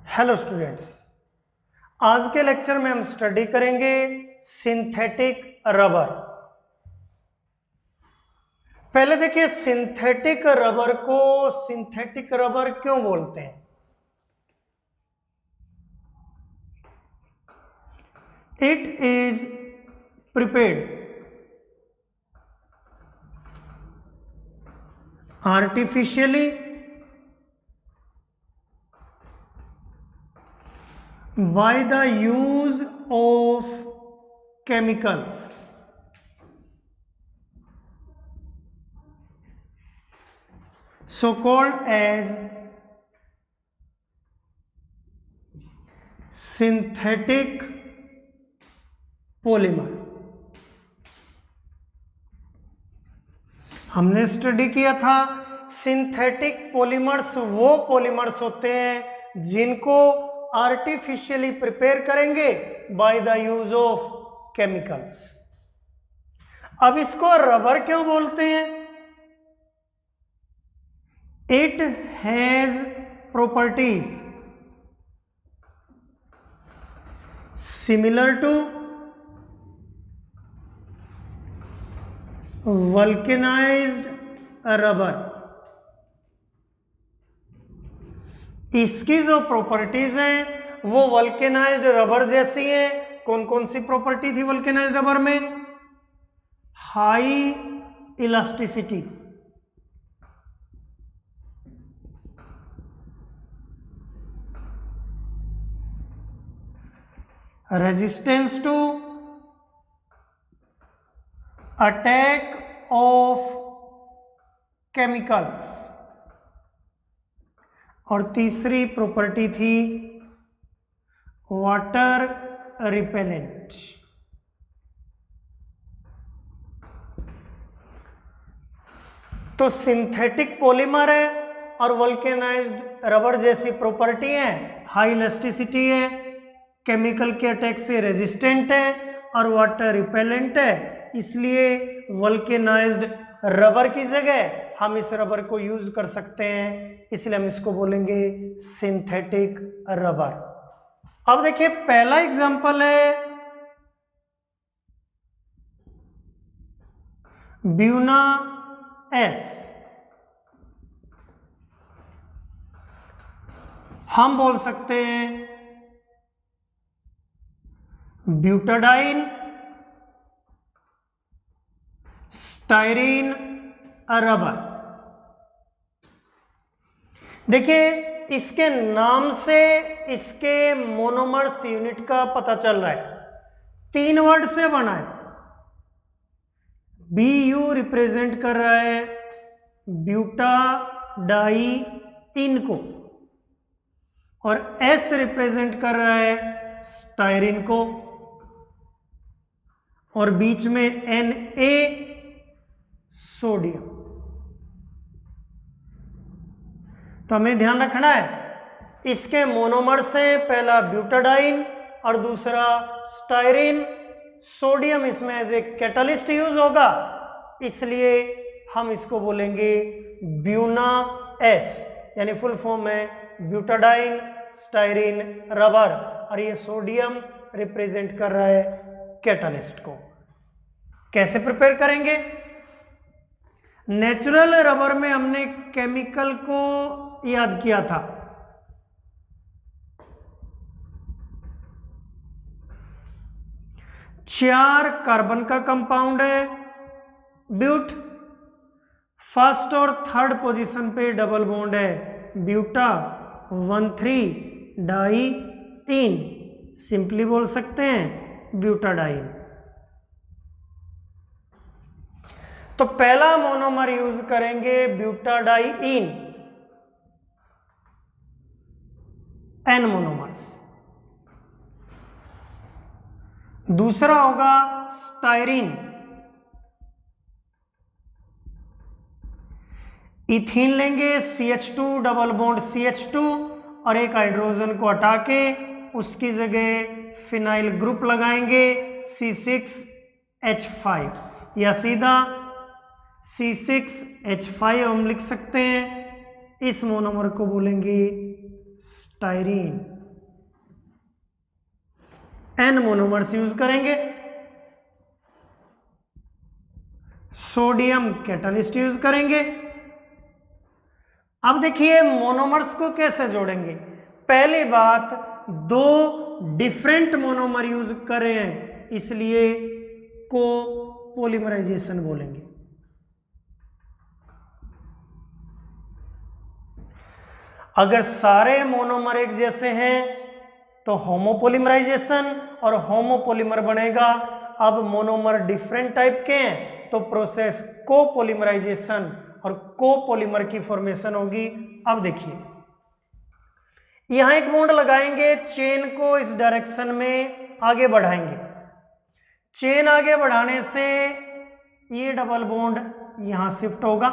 Hello students, आज के lecture में हम स्टडी करेंगे सिंथेटिक रबर। पहले देखिए, सिंथेटिक रबर को सिंथेटिक रबर क्यों बोलते हैं। It is prepared artificially by the use of chemicals so called as synthetic polymer। हमने स्टडी किया था सिंथेटिक पॉलीमर्स वो पॉलीमर्स होते हैं जिनको आर्टिफिशियली प्रिपेयर करेंगे by the use of chemicals. अब इसको रबर क्यों बोलते हैं। It has properties similar to vulcanised rubber. इसकी जो प्रॉपर्टीज हैं वो वल्केनाइज्ड रबर जैसी हैं। कौन कौन सी प्रॉपर्टी थी वल्केनाइज्ड रबर में। High elasticity, resistance to attack of chemicals, और तीसरी प्रॉपर्टी थी वाटर रिपेलेंट। तो सिंथेटिक पॉलीमर है और वल्केनाइज्ड रबर जैसी प्रॉपर्टी है, हाई इलास्टिसिटी है, केमिकल के अटैक से रेजिस्टेंट है और वाटर रिपेलेंट है। इसलिए वल्केनाइज्ड रबर की जगह हम इस रबर को यूज कर सकते हैं, इसलिए हम इसको बोलेंगे सिंथेटिक रबर। अब देखिए, पहला एग्जांपल है ब्यूना एस। हम बोल सकते हैं ब्यूटाडाइन स्टाइरीन रबर। देखिए, इसके नाम से इसके मोनोमर्स यूनिट का पता चल रहा है। 3 वर्ड से बना है। BU रिप्रेजेंट कर रहा है ब्यूटाडाइन को और S रिप्रेजेंट कर रहा है स्टाइरिन को और बीच में Na सोडियम। तो हमें ध्यान रखना है, इसके मोनोमर्स हैं, पहला ब्यूटाडाइन और दूसरा स्टाइरिन। सोडियम इसमें एज ए कैटलिस्ट यूज होगा, इसलिए हम इसको बोलेंगे ब्यूना एस, यानी फुल फॉर्म है ब्यूटाडाइन स्टाइरिन रबर, और ये सोडियम रिप्रेजेंट कर रहा है कैटलिस्ट को। कैसे प्रिपेयर करेंगे। नेचुरल रबर में हमने केमिकल को याद किया था। चार कार्बन का कंपाउंड है ब्यूट, फर्स्ट और थर्ड पोजीशन पे डबल बॉन्ड है ब्यूटा 1,3 डाई-इन, सिंपली बोल सकते हैं ब्यूटाडाइन। तो पहला मोनोमर यूज करेंगे ब्यूटाडाइन, N मोनोमर्स। दूसरा होगा स्टाइरिन, इथीन लेंगे CH2 डबल बॉन्ड CH2 और एक हाइड्रोजन को हटा के उसकी जगह फिनाइल ग्रुप लगाएंगे C6H5, या सीधा C6H5 हम लिख सकते हैं। इस मोनोमर को बोलेंगे स्टाइरीन। n मोनोमर्स यूज करेंगे, सोडियम कैटलिस्ट यूज करेंगे। अब देखिए मोनोमर्स को कैसे जोड़ेंगे। पहली बात, दो डिफरेंट मोनोमर यूज कर रहे हैं इसलिए को पोलीमराइजेशन बोलेंगे। अगर सारे मोनोमर एक जैसे हैं तो होमोपोलीमराइजेशन और होमोपोलीमर बनेगा। अब मोनोमर डिफरेंट टाइप के हैं तो प्रोसेस कोपोलीमराइजेशन और कोपोलीमर की फॉर्मेशन होगी। अब देखिए यहां एक बॉन्ड लगाएंगे, चेन को इस डायरेक्शन में आगे बढ़ाएंगे। चेन आगे बढ़ाने से ये डबल बॉन्ड यहां शिफ्ट होगा,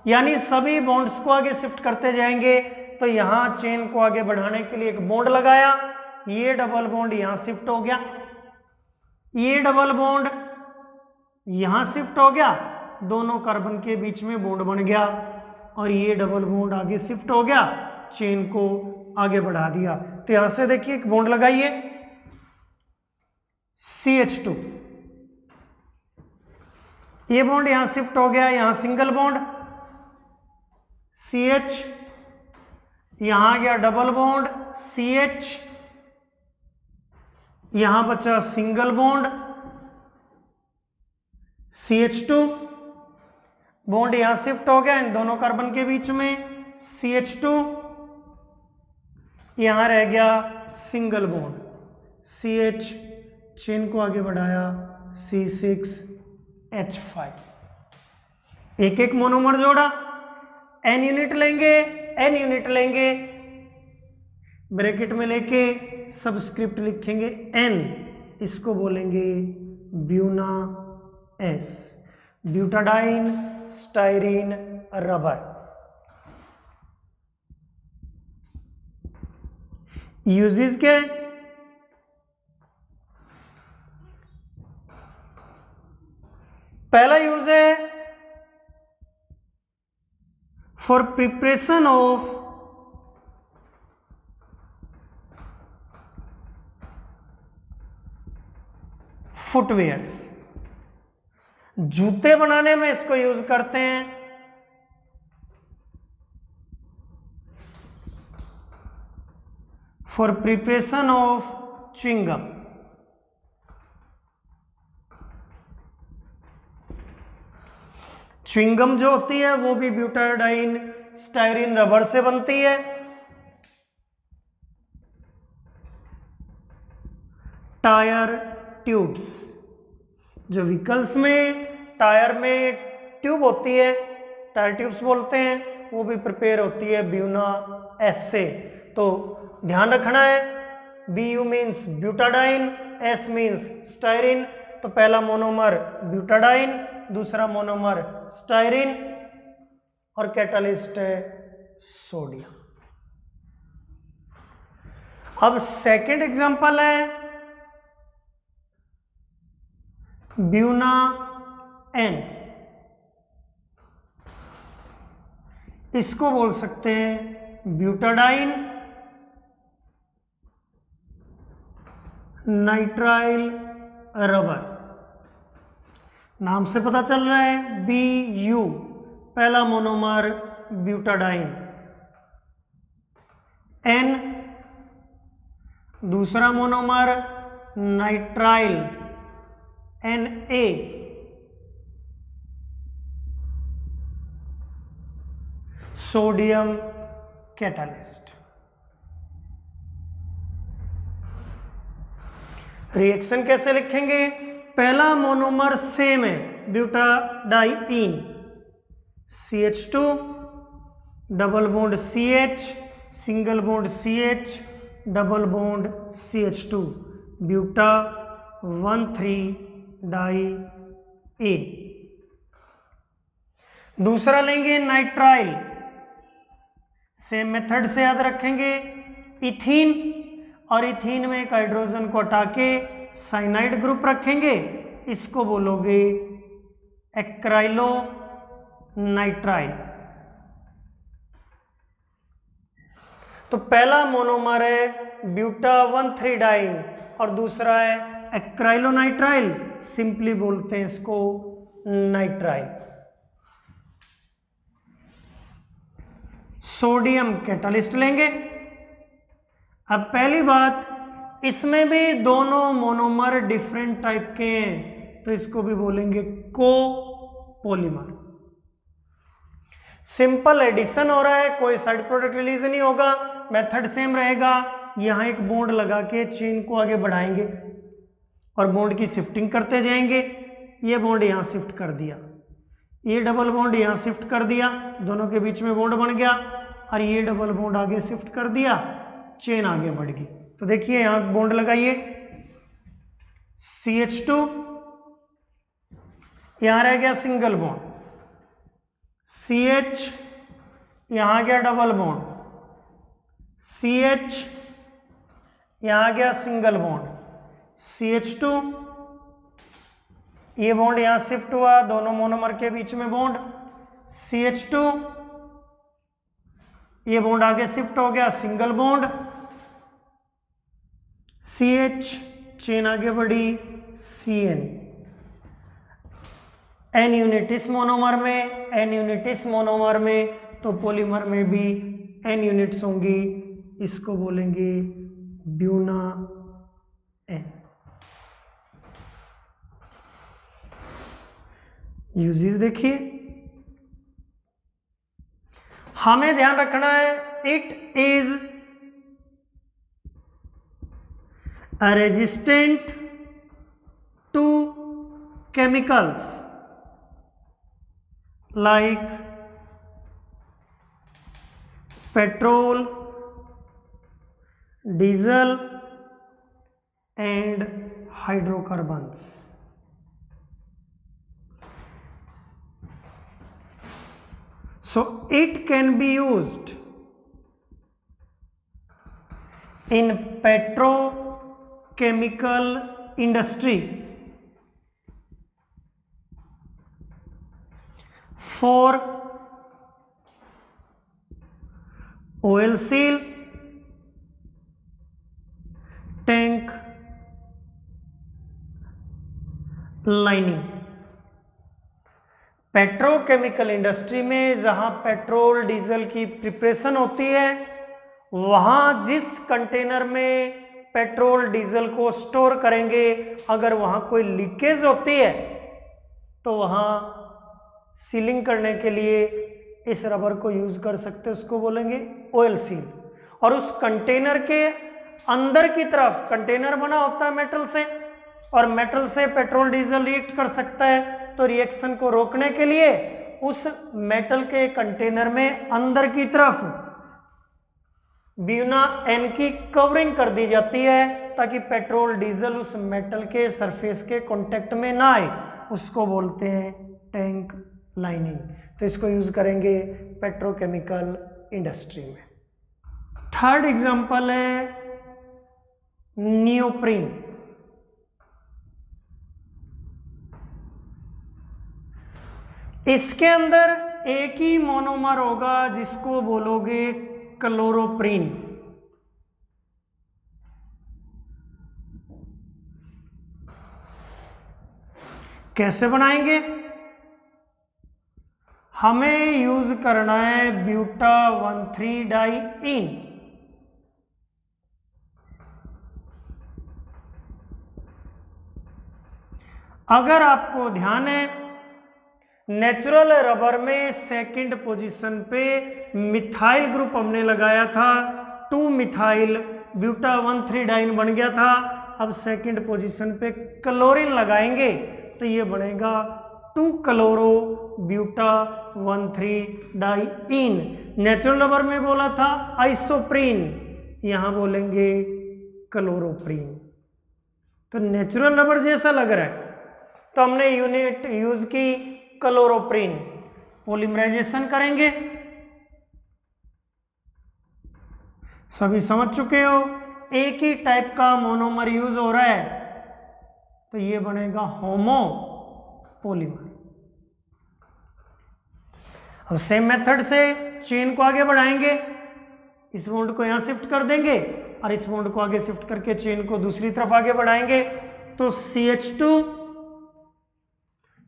यानी सभी बॉन्ड्स को आगे शिफ्ट करते जाएंगे। तो यहां चेन को आगे बढ़ाने के लिए एक बॉन्ड लगाया, ये डबल बॉन्ड यहां शिफ्ट हो गया, ये डबल बॉन्ड यहां शिफ्ट हो गया, दोनों कार्बन के बीच में बॉन्ड बन गया और ये डबल बॉन्ड आगे शिफ्ट हो गया, चेन को आगे बढ़ा दिया। तो यहां से देखिए एक बॉन्ड लगाइए CH2, ये बॉन्ड यहां शिफ्ट हो गया, यहां सिंगल बॉन्ड CH, यहां गया डबल बॉन्ड CH, यहां बचा सिंगल बॉन्ड CH2, बॉन्ड यहां शिफ्ट हो गया इन दोनों कार्बन के बीच में CH2, यहां रह गया सिंगल बॉन्ड CH, चेन को आगे बढ़ाया C6H5, एक एक मोनोमर जोड़ा, n यूनिट लेंगे, ब्रैकेट में लेके सबस्क्रिप्ट लिखेंगे n, इसको बोलेंगे Buena S, butadiene styrene rubber. Uses क्या है? पहला यूज है फॉर प्रिपरेशन ऑफ फुटवेयर्स, जूते बनाने में इसको यूज करते हैं। For preparation of chewing gum, chewing gum जो होती है वो भी ब्यूटाडाइन स्टाइरीन रबर से बनती है। टायर ट्यूब्स, जो व्हीकल्स में टायर में ट्यूब होती है टायर ट्यूब्स बोलते हैं, वो भी प्रिपेयर होती है ब्यूना S से। तो ध्यान रखना है, BU means butadiene, S means styrene. तो पहला मोनोमर ब्यूटाडाइन, दूसरा मोनोमर स्टाइरीन और कैटालिस्ट है सोडियम। अब सेकंड एग्जांपल है ब्यूना N, इसको बोल सकते हैं ब्यूटाडाइन नाइट्राइल रबर। नाम से पता चल रहा है BU, पहला मोनोमर ब्यूटाडाइन, N दूसरा monomer nitrile Na, sodium catalyst. Reaction कैसे लिखेंगे? पहला मोनोमर सेम है butadiene, CH2 double bond CH, single bond CH, double bond CH2, buta 1,3-डाइईन। दूसरा लेंगे नाइट्राइल, सेम मेथड से याद रखेंगे, इथीन, और इथीन में एक हाइड्रोजन को हटा के साइनाइड ग्रुप रखेंगे, इसको बोलोगे एक्राइलो नाइट्राइल। तो पहला मोनोमर है ब्यूटा 1,3-डाइन और दूसरा है एक्राइलोनाइट्राइल, सिंपली बोलते हैं इसको नाइट्राइल। सोडियम कैटालिस्ट लेंगे। अब पहली बात, इसमें भी दोनों मोनोमर डिफरेंट टाइप के हैं, तो इसको भी बोलेंगे कोपोलीमर। सिंपल एडिशन हो रहा है, कोई साइड प्रोडक्ट रिलीज नहीं होगा, मेथड सेम रहेगा। यहां एक बॉन्ड लगा के चेन को आगे बढ़ाएंगे और बॉन्ड की शिफ्टिंग करते जाएंगे। ये बॉन्ड यहां शिफ्ट कर दिया, ये डबल बॉन्ड यहां शिफ्ट कर दिया, दोनों के बीच में बॉन्ड बन गया, और ये डबल बॉन्ड आगे शिफ्ट कर दिया, चेन आगे बढ़ गई। तो देखिए यहां बॉन्ड लगाइए, CH2, यहां रह गया सिंगल बॉन्ड, CH, यहां गया डबल बॉन्ड, CH, यहां गया सिंगल बॉन्ड, CH2, ये बॉन्ड यहां शिफ्ट हुआ, दोनों मोनोमर के बीच में बॉन्ड, CH2, ये बॉन्ड आगे शिफ्ट हो गया, सिंगल बॉन्ड, CH, चेन आगे बढ़ी, CN। N यूनिट इस मोनोमर में, N यूनिट इस मोनोमर में, तो पॉलीमर में भी N यूनिट्स होंगी, इसको बोलेंगे ब्यूना N। यूजेस देखिए, हमें ध्यान रखना है, it is a resistant to chemicals like petrol, diesel and hydrocarbons. So it can be used in petrochemical industry for oil seal, tank lining। Petrochemical industry में जहां पेट्रोल डीजल की preparation होती है, वहां जिस कंटेनर में पेट्रोल डीजल को store करेंगे, अगर वहां कोई लीकेज होती है तो वहां सीलिंग करने के लिए इस रबर को यूज कर सकते हैं, उसको बोलेंगे ऑयल सील। और उस कंटेनर के अंदर की तरफ कंटेनर बना होता है मेटल से, और मेटल से पेट्रोल डीजल रिएक्ट कर सकता है, तो रिएक्शन को रोकने के लिए उस मेटल के कंटेनर में अंदर की तरफ ब्यूना N की कवरिंग कर दी जाती है, ताकि पेट्रोल डीजल उस मेटल के सरफेस के कांटेक्ट में ना आए, उसको बोलते हैं टैंक लाइनिंग। तो इसको यूज करेंगे पेट्रोकेमिकल इंडस्ट्री में। थर्ड एग्जांपल है नियोप्रीन। इसके अंदर एक ही मोनोमर होगा जिसको बोलोगे क्लोरोप्रीन। कैसे बनाएंगे? हमें यूज करना है ब्यूटा 1,3-डाइईन। अगर आपको ध्यान है, नेचुरल रबर में सेकंड पोजीशन पे मिथाइल ग्रुप हमने लगाया था, 2 मिथाइल ब्यूटा 1,3-डाइन बन गया था। अब सेकंड पोजीशन पे क्लोरीन लगाएंगे तो ये बनेगा 2 क्लोरो ब्यूटा 1,3-डाइईन। नेचुरल रबर में बोला था आइसोप्रीन, यहां बोलेंगे क्लोरोप्रीन। तो नेचुरल रबर जैसा लग रहा है, तो हमने यूनिट यूज की क्लोरोप्रीन। पॉलीमराइजेशन करेंगे, सभी समझ चुके हो, एक ही टाइप का मोनोमर यूज हो रहा है, तो ये बनेगा होमो पॉलीमर। अब सेम मेथड से चेन को आगे बढ़ाएंगे, इस बॉन्ड को यहां शिफ्ट कर देंगे, और इस बॉन्ड को आगे शिफ्ट करके चेन को दूसरी तरफ आगे बढ़ाएंगे तो CH2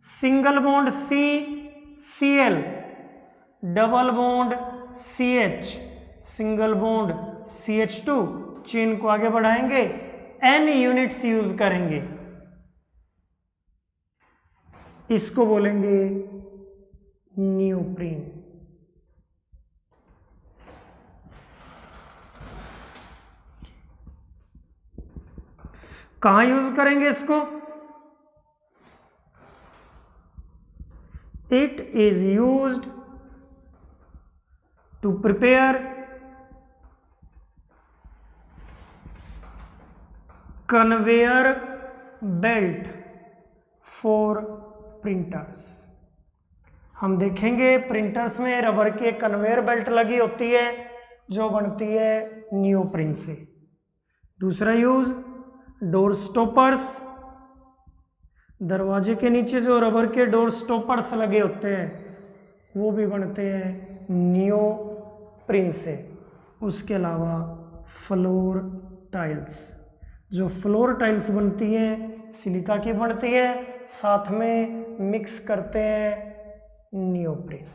single bond CCl double bond CH single bond CH2 chain को आगे बढ़ाएंगे N यूनिट्स यूज करेंगे, इसको बोलेंगे नियोप्रीन। कहां यूज करेंगे इसको? It is used to prepare conveyor belt for printers. हम देखेंगे प्रिंटर्स में रबर की एक कन्वेयर बेल्ट लगी होती है जो बनती है नियोप्रीन से। दूसरा यूज डोर स्टॉपर्स, दरवाजे के नीचे जो रबर के डोर स्टॉपर्स लगे होते हैं वो भी बनते हैं नियोप्रीन से। उसके अलावा फ्लोर टाइल्स, जो फ्लोर टाइल्स बनती हैं सिलिका की बनती है, साथ में मिक्स करते हैं नियोप्रीन,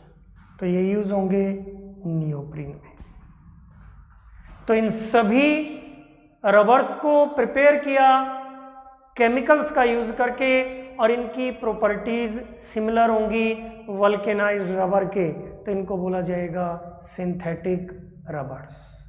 तो ये यूज होंगे नियोप्रीन में। तो इन सभी रबर्स को प्रिपेयर किया केमिकल्स का यूज करके और इनकी प्रॉपर्टीज सिमिलर होंगी वल्केनाइज्ड रबर के, तो इनको बोला जाएगा सिंथेटिक रबर्स।